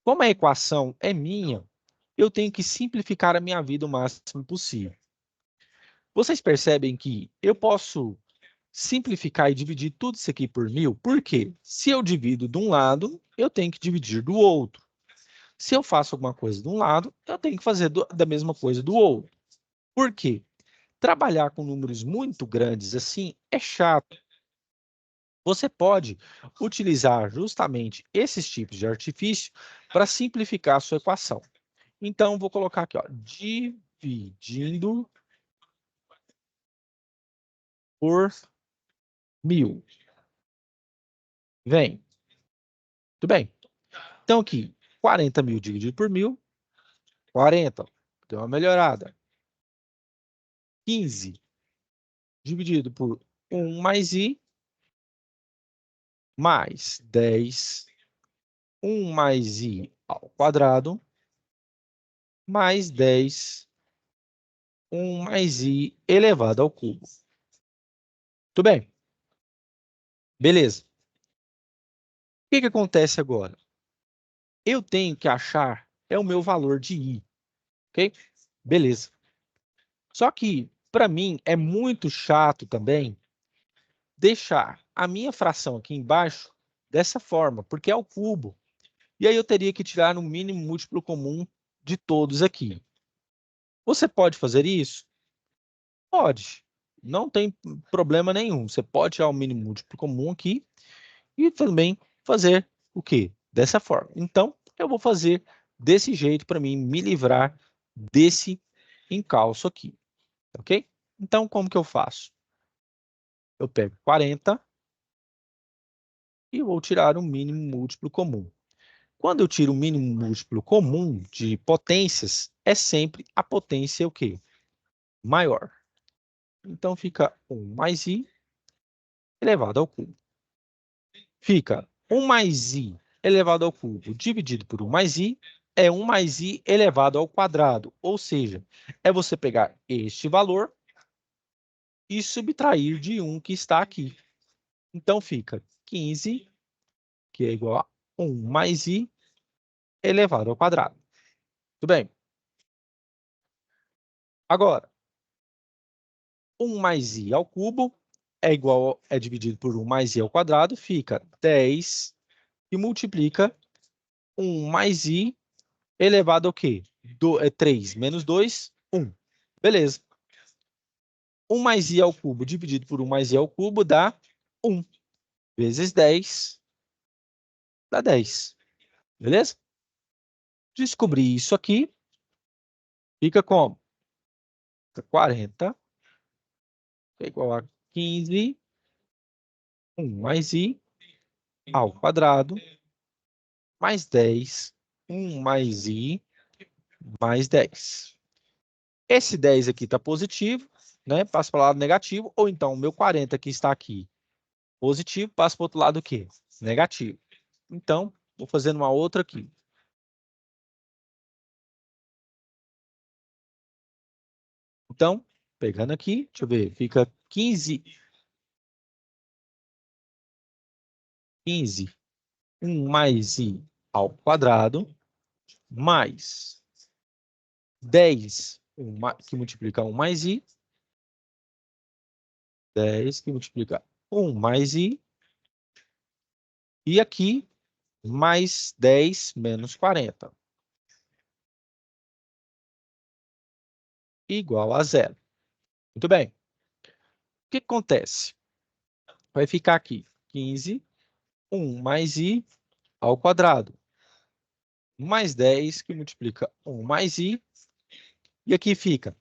como a equação é minha, eu tenho que simplificar a minha vida o máximo possível. Vocês percebem que eu posso simplificar e dividir tudo isso aqui por 1000? Porque se eu divido de um lado, eu tenho que dividir do outro. Se eu faço alguma coisa de um lado, eu tenho que fazer da mesma coisa do outro. Por quê? Trabalhar com números muito grandes assim é chato. Você pode utilizar justamente esses tipos de artifício para simplificar a sua equação. Então, vou colocar aqui, ó, dividindo por 1000. Vem. Tudo bem. Então, aqui, 40 mil dividido por 1000, 40. Deu uma melhorada. 15 dividido por 1 mais I, mais 10, 1 mais I ao quadrado, mais 10, 1 mais I elevado ao cubo. Tudo bem? Beleza. O que acontece agora? Eu tenho que achar o meu valor de I, ok? Beleza. Só que, para mim, é muito chato também deixar a minha fração aqui embaixo dessa forma, porque é o cubo. E aí eu teria que tirar o mínimo múltiplo comum de todos aqui. Você pode fazer isso? Pode. Não tem problema nenhum. Você pode tirar o mínimo múltiplo comum aqui e também fazer o quê? Dessa forma. Então, eu vou fazer desse jeito para mim me livrar desse encalço aqui. Ok? Então, como que eu faço? Eu pego 40 e vou tirar o mínimo múltiplo comum. Quando eu tiro o mínimo múltiplo comum de potências, é sempre a potência o quê? Maior. Então, fica 1 mais I elevado ao cubo. Fica 1 mais I elevado ao cubo dividido por 1 mais I é 1 mais I elevado ao quadrado. Ou seja, é você pegar este valor e subtrair de 1 que está aqui. Então, fica 15, que é igual a 1 mais I elevado ao quadrado. Tudo bem? Agora, 1 mais I ao cubo é dividido por 1 mais I ao quadrado, fica 10 e multiplica 1 mais I elevado ao quê? 3 menos 2, 1. Beleza. 1 mais I ao cubo dividido por 1 mais I ao cubo dá 1. Vezes 10 dá 10. Beleza? Descobrir isso aqui, fica como? Fica 40, que é igual a 15, 1 mais I ao quadrado, mais 10, 1 mais I, mais 10. Esse 10 aqui está positivo, né? Passa para o lado negativo, ou então o meu 40 que está aqui positivo, passa para o outro lado o quê? Negativo. Então, vou fazendo uma outra aqui. Então, pegando aqui, deixa eu ver, fica 15, 1 mais I ao quadrado, mais 10, que multiplica 1 mais I, 10 que multiplica 1 mais I. E aqui, mais 10 menos 40. Igual a zero. Muito bem. O que acontece? Vai ficar aqui 15, 1 mais I ao quadrado. Mais 10 que multiplica 1 mais I. E aqui fica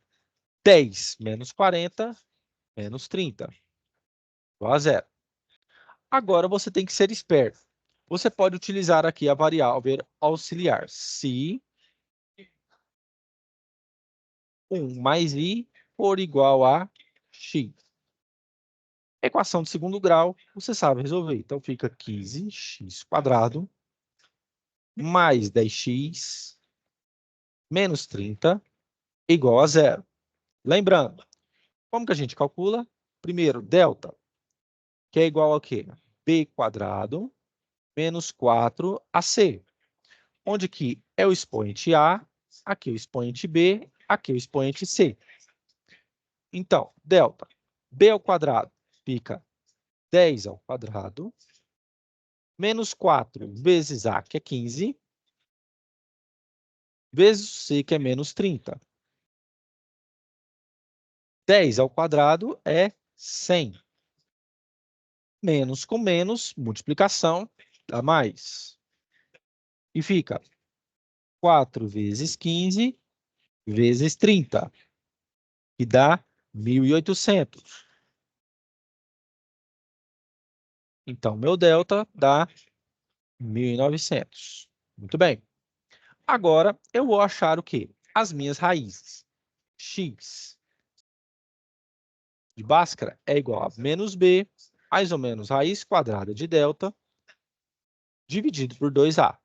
10 menos 40 menos 30. Igual a zero. Agora você tem que ser esperto. Você pode utilizar aqui a variável auxiliar. Se 1 mais I for igual a x. Equação de segundo grau, você sabe resolver. Então, fica 15x² mais 10x menos 30 igual a zero. Lembrando, como que a gente calcula? Primeiro, delta, que é igual a quê? B² menos 4AC. Onde que é o expoente A, aqui é o expoente B, aqui é o expoente C. Então, delta, B ao quadrado fica 10 ao quadrado, menos 4 vezes A, que é 15, vezes C, que é menos 30. 10 ao quadrado é 100. Menos com menos, multiplicação, dá mais. E fica 4 vezes 15 vezes 30, que dá 1.800. Então, meu delta dá 1.900. Muito bem. Agora, eu vou achar o quê? As minhas raízes. X de Bhaskara é igual a menos B, mais ou menos raiz quadrada de delta, dividido por 2A.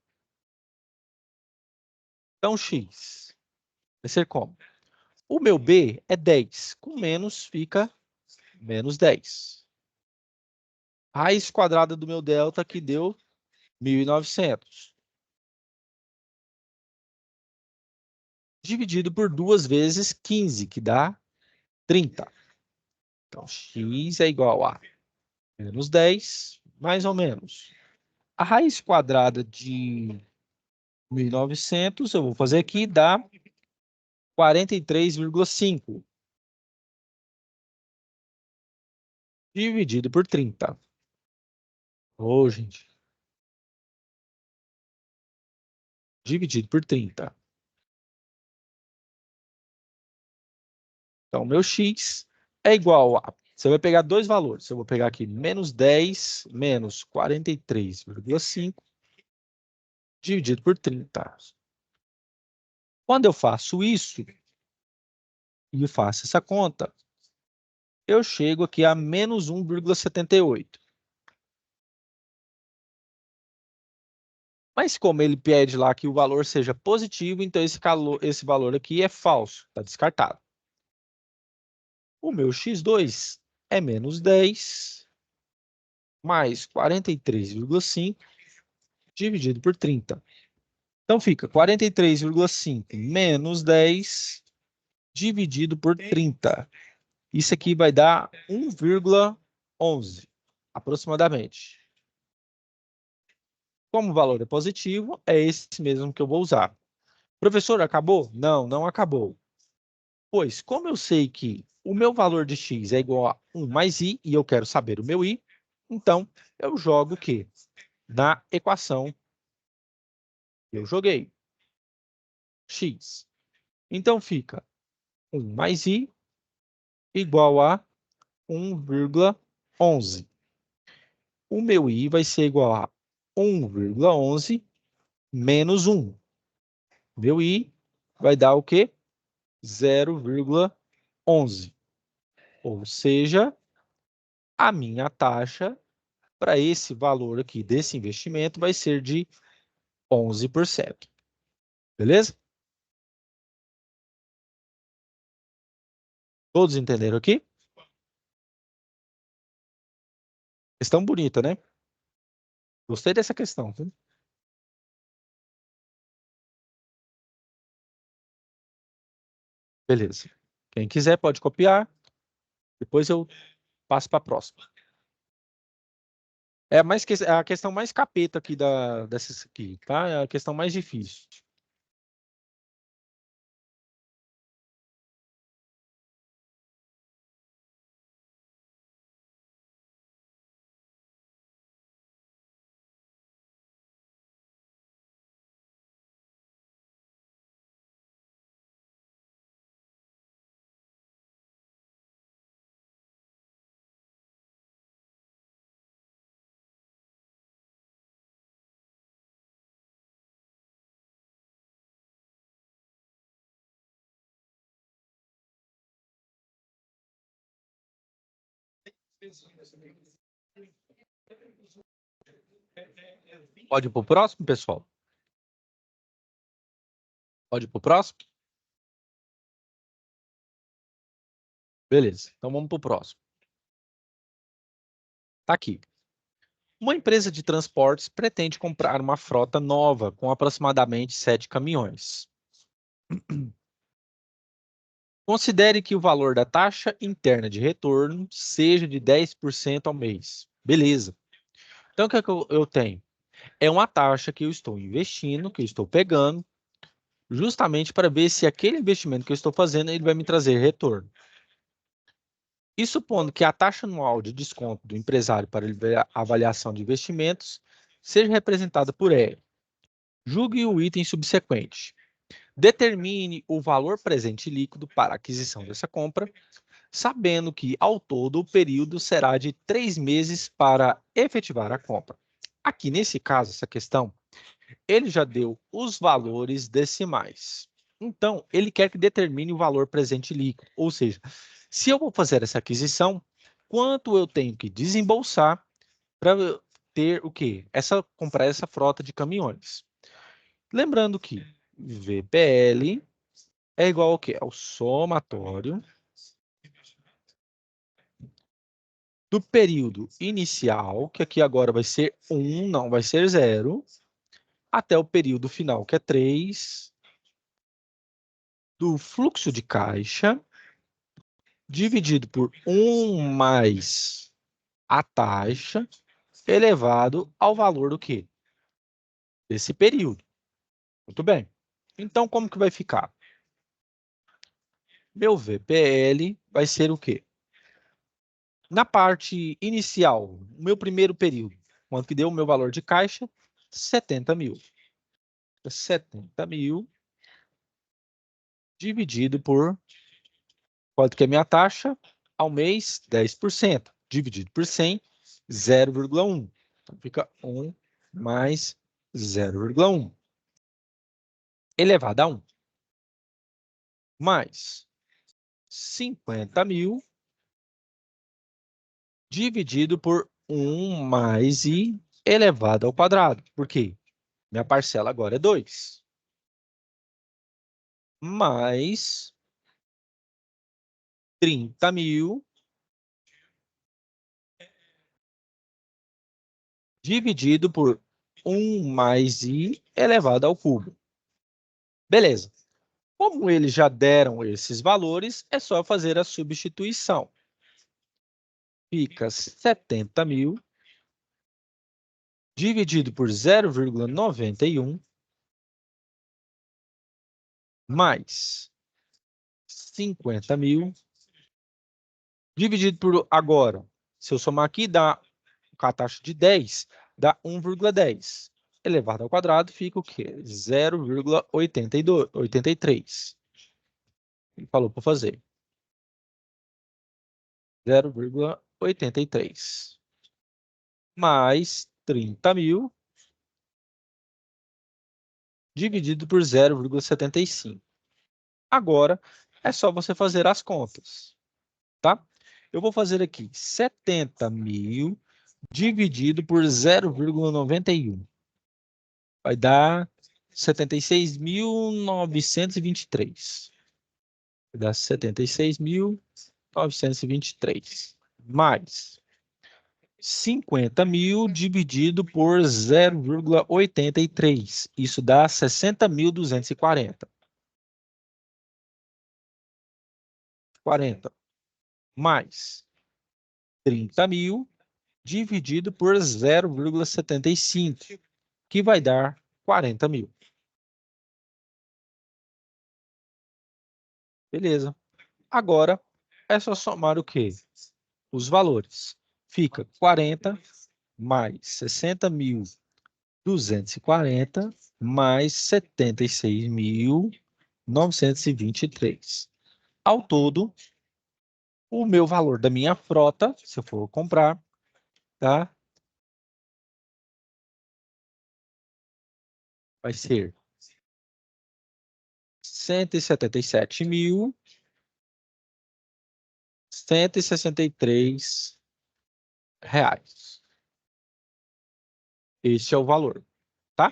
Então, x vai ser como? O meu B é 10. Com menos fica menos 10. Raiz quadrada do meu delta que deu 1.900. Dividido por 2 vezes 15, que dá 30. Então, x é igual a menos 10, mais ou menos. A raiz quadrada de 1.900, eu vou fazer aqui, dá 43,5. Dividido por 30. Ô, gente. Dividido por 30. Então, meu x é igual a... Você vai pegar dois valores. Eu vou pegar aqui menos 10 menos 43,5 dividido por 30. Quando eu faço isso e faço essa conta, eu chego aqui a menos 1,78. Mas como ele pede lá que o valor seja positivo, então esse valor aqui é falso, está descartado. O meu x2 é menos 10 mais 43,5 dividido por 30. Então, fica 43,5 menos 10 dividido por 30. Isso aqui vai dar 1,11, aproximadamente. Como o valor é positivo, é esse mesmo que eu vou usar. Professor, acabou? Não, não acabou. Pois, como eu sei que o meu valor de x é igual a 1 mais i, e eu quero saber o meu i, então, eu jogo o quê? Na equação que eu joguei. X. Então, fica 1 mais i igual a 1,11. O meu i vai ser igual a 1,11 menos 1. Meu i vai dar o quê? 0,11. Ou seja, a minha taxa para esse valor aqui desse investimento vai ser de 11%. Beleza? Todos entenderam aqui? Questão bonita, né? Gostei dessa questão. Viu? Beleza. Quem quiser pode copiar. Depois eu Passo para a próxima. É a questão mais capeta aqui dessas aqui, tá? É a questão mais difícil. Pode ir para o próximo, pessoal? Pode ir para o próximo? Beleza, então vamos para o próximo. Tá aqui. Uma empresa de transportes pretende comprar uma frota nova com aproximadamente 7 caminhões. Considere que o valor da taxa interna de retorno seja de 10% ao mês. Beleza. Então, o que é que eu tenho? É uma taxa que eu estou investindo, que eu estou pegando, justamente para ver se aquele investimento que eu estou fazendo ele vai me trazer retorno. E supondo que a taxa anual de desconto do empresário para avaliação de investimentos seja representada por E. Julgue o item subsequente. Determine o valor presente líquido para a aquisição dessa compra, sabendo que, ao todo, o período será de 3 meses para efetivar a compra. Aqui, nesse caso, essa questão, ele já deu os valores decimais. Então, ele quer que determine o valor presente líquido, ou seja, se eu vou fazer essa aquisição, quanto eu tenho que desembolsar para ter o quê? Comprar essa frota de caminhões. Lembrando que VPL é igual ao quê? Ao somatório do período inicial, que aqui agora vai ser 1, não vai ser 0, até o período final, que é 3, do fluxo de caixa, dividido por 1 mais a taxa, elevado ao valor do quê? Desse período. Muito bem. Então, como que vai ficar? Meu VPL vai ser o quê? Na parte inicial, o meu primeiro período, quanto que deu o meu valor de caixa? 70 mil. 70 mil dividido por quanto que é a minha taxa? Ao mês, 10%. Dividido por 100, 0,1. Então, fica 1 mais 0,1. Elevado a 1. Mais 50 mil dividido por 1 mais I elevado ao quadrado. Por quê? Minha parcela agora é 2. Mais 30 mil dividido por 1 mais I elevado ao cubo. Beleza. Como eles já deram esses valores, é só fazer a substituição. Fica 70 mil dividido por 0,91 mais 50 mil dividido por, agora, se eu somar aqui, dá com a taxa de 10, dá 1,10. Elevado ao quadrado fica o quê? 0,83. Ele falou para fazer. 0,83. Mais 30 mil dividido por 0,75. Agora, é só você fazer as contas, tá? Eu vou fazer aqui 70 mil dividido por 0,91. Vai dar 76.923. Vai dar 76.923. Mais 50 mil dividido por 0,83. Isso dá 60.240. 40. Mais 30.000 dividido por 0,75, que vai dar 40.000. Beleza. Agora, é só somar o quê? Os valores. Fica 40 mais 60.240 mais 76.923. Ao todo, o meu valor da minha frota, se eu for comprar, tá? Vai ser 177.163 reais. Esse é o valor, tá?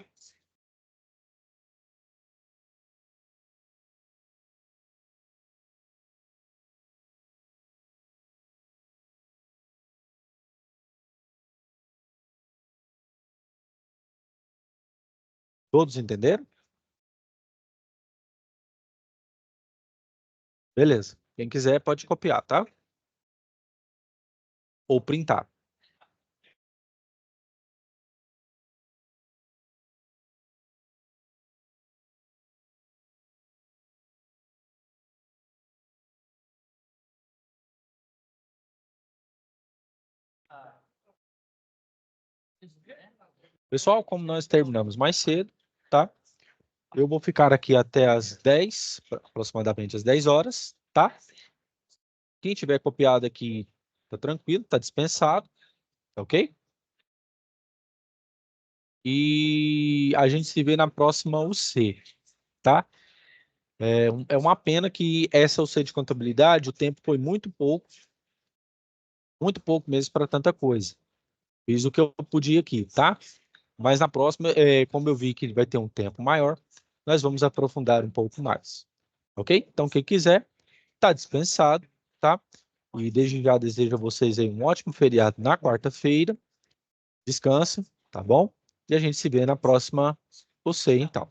Todos entenderam? Beleza. Quem quiser pode copiar, tá? Ou printar. Pessoal, como nós terminamos mais cedo, tá? Eu vou ficar aqui até as 10, aproximadamente às 10 horas, tá? Quem tiver copiado aqui, tá tranquilo, tá dispensado, tá ok? E a gente se vê na próxima UC, tá? É uma pena que essa UC de contabilidade, o tempo foi muito pouco mesmo para tanta coisa. Fiz o que eu podia aqui, tá? Mas na próxima, como eu vi que vai ter um tempo maior, nós vamos aprofundar um pouco mais, ok? Então, quem quiser, tá dispensado, tá? E desde já desejo a vocês aí um ótimo feriado na quarta-feira. Descansa, tá bom? E a gente se vê na próxima UC, então.